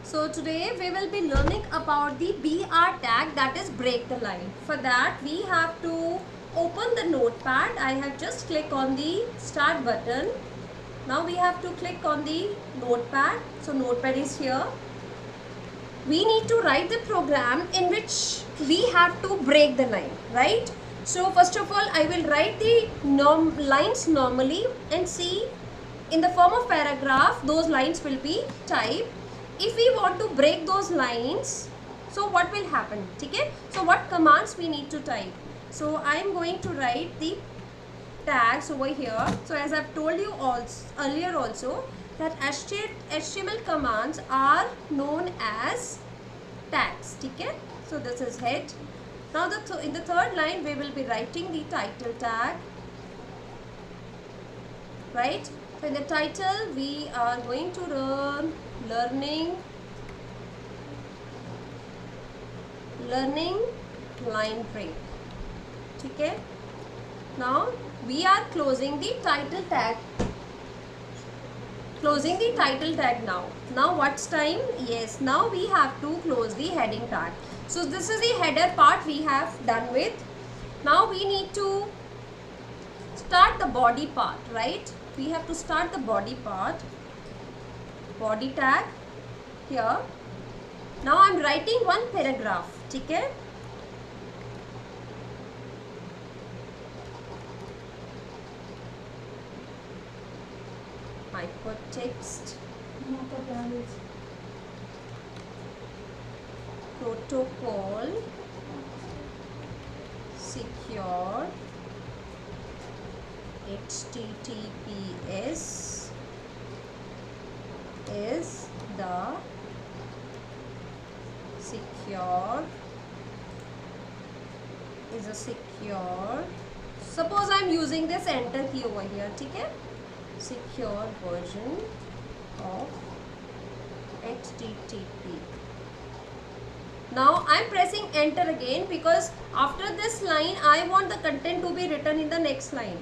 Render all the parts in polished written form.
So today we will be learning about the BR tag, that is break the line. For that we have to open the notepad. I have just clicked on the start button. Now we have to click on the notepad. So notepad is here. We need to write the program in which we have to break the line, right? So first of all I will write the lines normally and see in the form of paragraph those lines will be typed. If we want to break those lines, so what will happen? Okay, so what commands we need to type? So I am going to write the tags over here. So as I've told you earlier also that HTML commands are known as tags. Okay, so this is head. Now in the third line we will be writing the title tag, right? So in the title we are going to run learning line break. Okay, now we are closing the title tag, now what's time? Yes, now we have to close the heading tag. So this is the header part we have done with. Now we need to start the body part, right? We have to start the body part, body tag here. Now I'm writing one paragraph. Okay, hypertext protocol secure HTTPS is the secure suppose I am using this enter key over here. Okay, secure version of HTTP. Now I am pressing enter again because after this line I want the content to be written in the next line.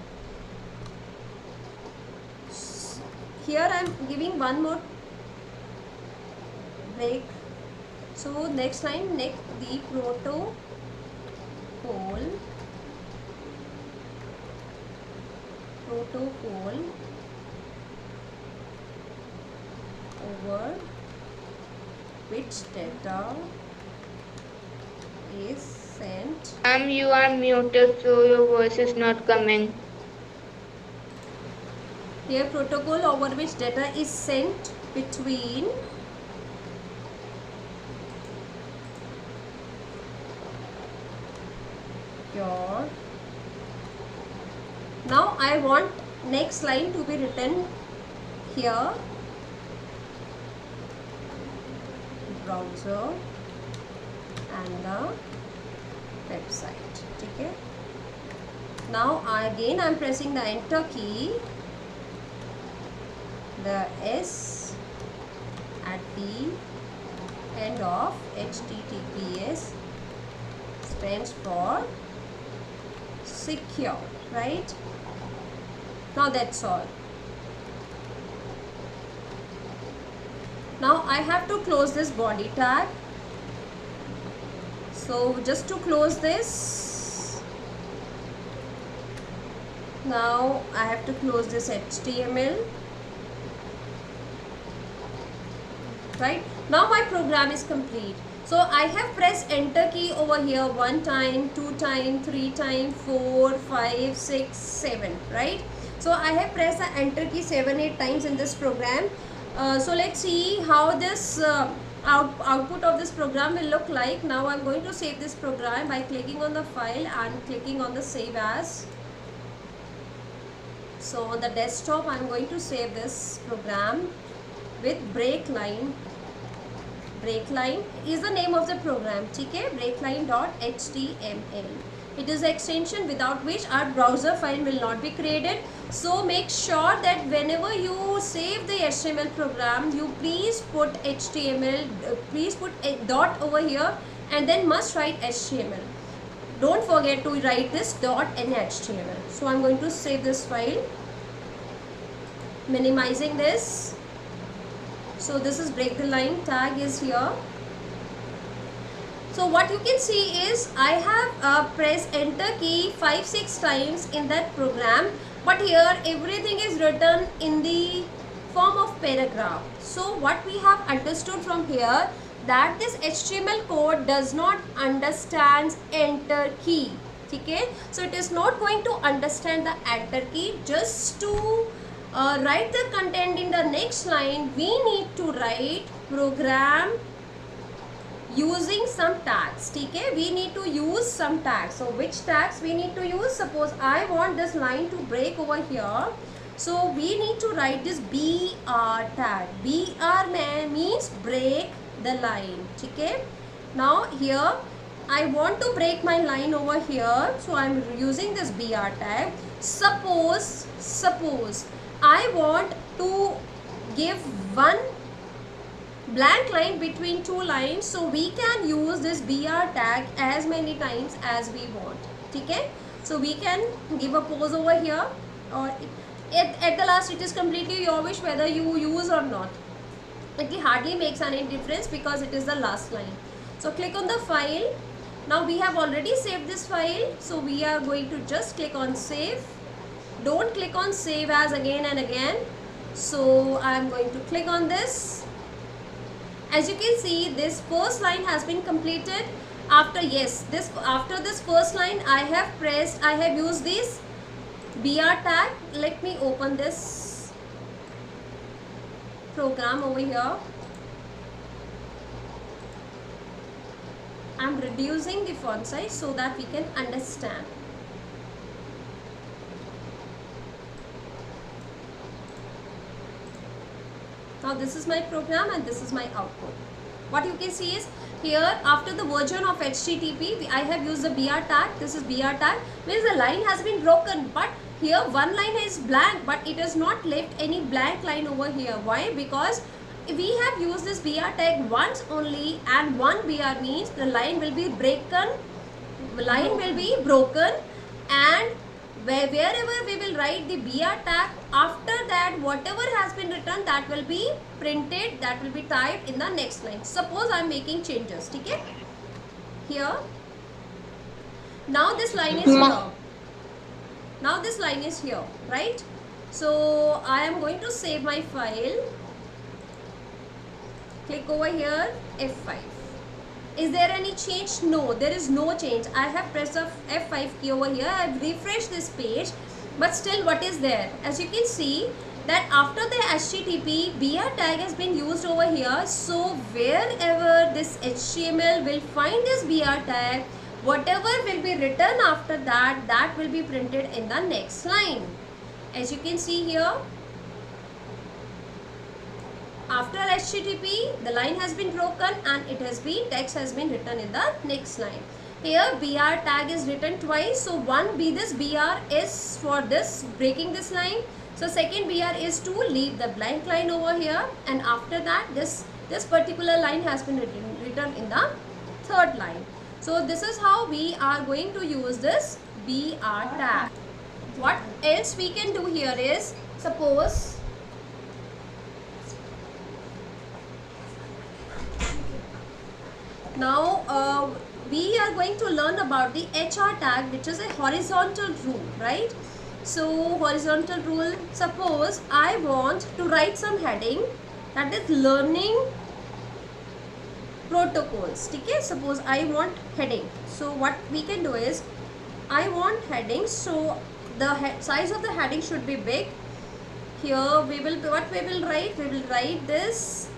Here I am giving one more break. So next line, the protocol over which data is sent. You are muted, so your voice is not coming. Here protocol over which data is sent between your. Now I want next line to be written here, browser and the website. Okay, now again I am pressing the enter key. The S at the end of HTTPS stands for secure, right? Now that's all. Now I have to close this body tag. So just to close this, now I have to close this HTML. Right, now my program is complete. So I have pressed enter key over here 1 time, 2 time, 3 time, 4, 5, 6, 7, right? So I have pressed the enter key 7-8 times in this program. So let's see how this output of this program will look like. Now I'm going to save this program by clicking on the file and clicking on the save as. So on the desktop I'm going to save this program with break line. Breakline is the name of the program. Okay, breakline.html. It is the extension without which our browser file will not be created. So make sure that whenever you save the HTML program, you please put HTML, please put a dot over here and then must write HTML. Don't forget to write this dot in HTML. So I'm going to save this file, minimizing this. So this is break the line tag is here. So what you can see is I have pressed enter key 5-6 times in that program, but here everything is written in the form of paragraph. So what we have understood from here, that this HTML code does not understand enter key. Okay, so it is not going to understand the enter key. Just to write the content in the next line, we need to write program using some tags. Okay, we need to use some tags. So which tags we need to use? Suppose I want this line to break over here, so we need to write this BR tag. BR means break the line. Okay, now here I want to break my line over here, so I'm using this BR tag. Suppose I want to give one blank line between two lines, so we can use this BR tag as many times as we want. Okay, so we can give a pause over here, or at the last it is completely your wish whether you use or not. It hardly makes any difference because it is the last line. So click on the file. Now we have already saved this file, so we are going to just click on save. Don't click on save as again and again. So I am going to click on this. As you can see, this first line has been completed. After this first line, I have used this BR tag. Let me open this program over here. I'm reducing the font size so that we can understand. Now this is my program and this is my output. What you can see is here, after the version of HTTP, I have used the BR tag. This is BR tag, means the line has been broken, but here one line is blank, but it has not left any blank line over here. Why? Because we have used this BR tag once only, and one BR means the line will be broken, and wherever we will write the BR tag, after that whatever has been written, that will be printed, that will be typed in the next line. Suppose I am making changes. Okay, here now this line is here. Now this line is here, right? So I am going to save my file. Click over here, F5. Is there any change? No, there is no change. I have pressed the F5 key over here. I have refreshed this page, but still what is there? As you can see that after the HTTP, BR tag has been used over here. So wherever this HTML will find this BR tag, whatever will be written after that, that will be printed in the next line. As you can see here, after HTTP, the line has been broken and text has been written in the next line. Here BR tag is written twice. So this BR is for this breaking this line. So second BR is to leave the blank line over here, and after that this particular line has been written in the third line. So this is how we are going to use this BR tag. What else we can do here is, suppose now we are going to learn about the HR tag, which is a horizontal rule, right? So horizontal rule, suppose I want to write some heading, that is learning protocols. Okay, suppose I want heading. So what we can do is, I want heading, so the size of the heading should be big. Here what we will write? We will write this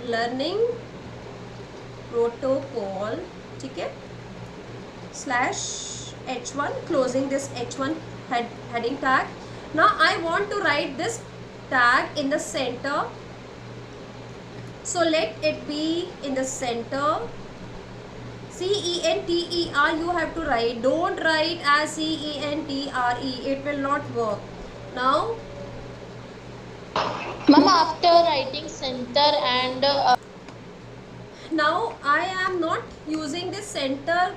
learning protocol, okay, /h1, closing this h1 heading tag. Now I want to write this tag in the center, so let it be in the center. CENTER you have to write, don't write as CENTRE, it will not work. Now Mama, after writing center and now I am not using this center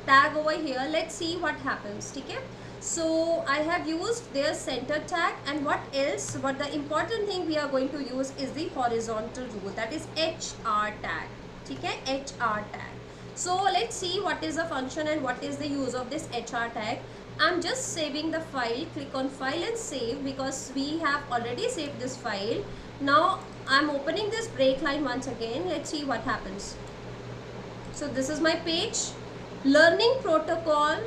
tag over here. Let's see what happens. Okay, So I have used their center tag, and what else, what the important thing we are going to use is the horizontal rule, that is HR tag. Okay, HR tag. So let's see what is the function and what is the use of this HR tag. I'm just saving the file. Click on file and save, because we have already saved this file. Now I'm opening this break line once again. Let's see what happens. So this is my page. Learning protocol.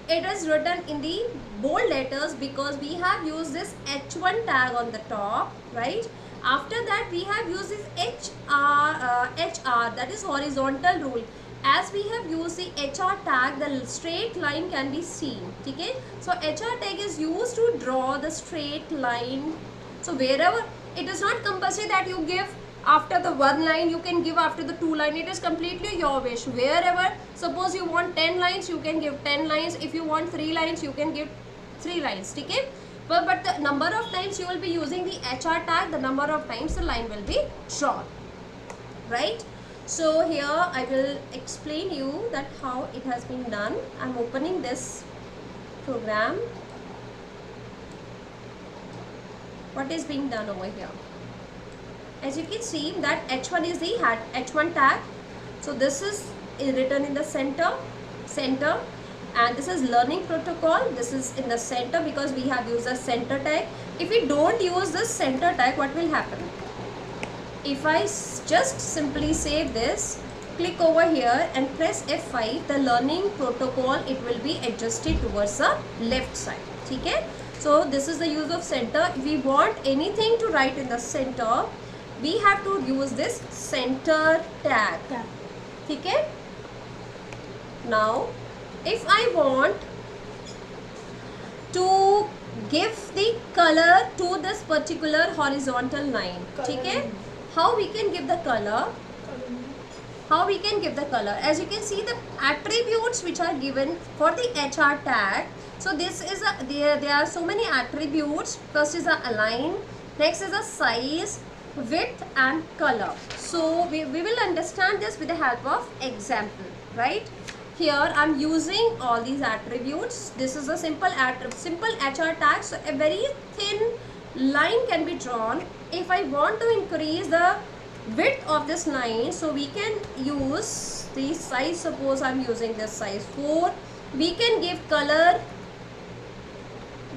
It is written in the bold letters because we have used this H1 tag on the top, right? After that we have used this HR, that is horizontal rule. As we have used the HR tag, the straight line can be seen. Okay? So HR tag is used to draw the straight line. So wherever, it is not compulsory that you give after the one line, you can give after the two line. It is completely your wish. Wherever, suppose you want 10 lines, you can give 10 lines. If you want 3 lines, you can give 3 lines. Okay? But the number of times you will be using the HR tag, the number of times the line will be drawn, right? So here I will explain you that how it has been done. I'm opening this program. What is being done over here? As you can see that H1 is the H1 tag. So this is written in the center, and this is learning protocol. This is in the center because we have used a center tag. If we don't use this center tag, what will happen? If I just simply save this, click over here and press F5, the learning protocol, it will be adjusted towards the left side. Okay? So this is the use of center. If we want anything to write in the center, we have to use this center tag. Okay? Now, if I want to give the color to this particular horizontal line, okay? How we can give the color? How we can give the color? As you can see, the attributes which are given for the HR tag. So this is a, there are so many attributes. First is a align, next is a size, width and color. So we will understand this with the help of example, right? Here I'm using all these attributes. This is a simple HR tag. So a very thin line can be drawn. If I want to increase the width of this line, so we can use the size. Suppose I'm using this size 4. We can give color.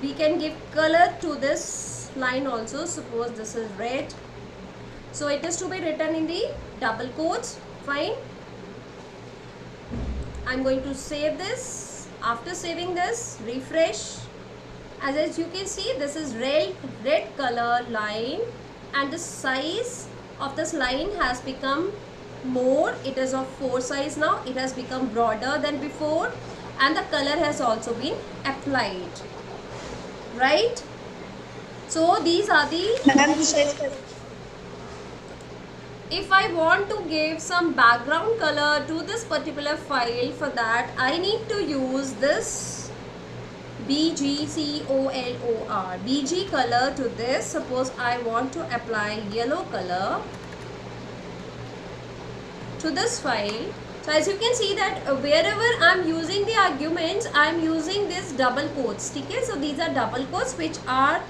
We can give color to this line also. Suppose this is red. So it is to be written in the double quotes. Fine. I'm going to save this. After saving this, refresh. As you can see, this is red color line, and the size of this line has become more. It is of 4 size now. It has become broader than before, and the color has also been applied. Right? So these are the. If I want to give some background color to this particular file, for that I need to use this BG BG color to this. Suppose I want to apply yellow color to this file. So as you can see that wherever I'm using the arguments, I'm using this double quotes. Okay, so these are double quotes which are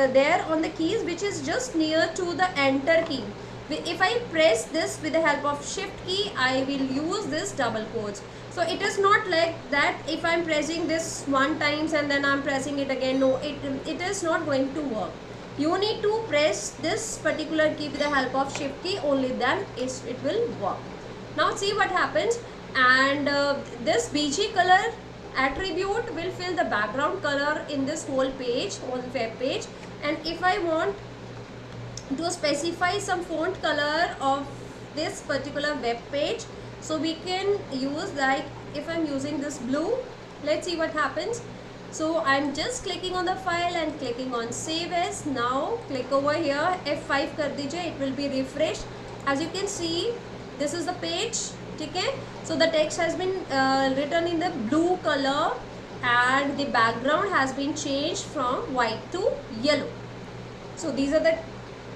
there on the keys, which is just near to the enter key. If I press this with the help of shift key, I will use this double quotes. So it is not like that if I'm pressing this 1 times and then I'm pressing it again. No, it is not going to work. You need to press this particular key with the help of shift key, only then it will work. Now see what happens, and this BG color attribute will fill the background color in this whole page, whole web page. And if I want to specify some font color of this particular web page, so we can use, like if I'm using this blue, let's see what happens. So I'm just clicking on the file and clicking on save as. Now click over here, F5 kar dijiye, it will be refreshed. As you can see, this is the page. Okay, so the text has been written in the blue color, and the background has been changed from white to yellow. So these are the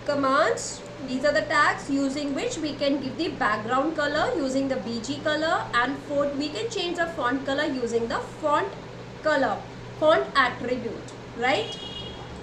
commands. These are the tags using which we can give the background color using the BG color, and we can change the font color using the font color, font attribute, right?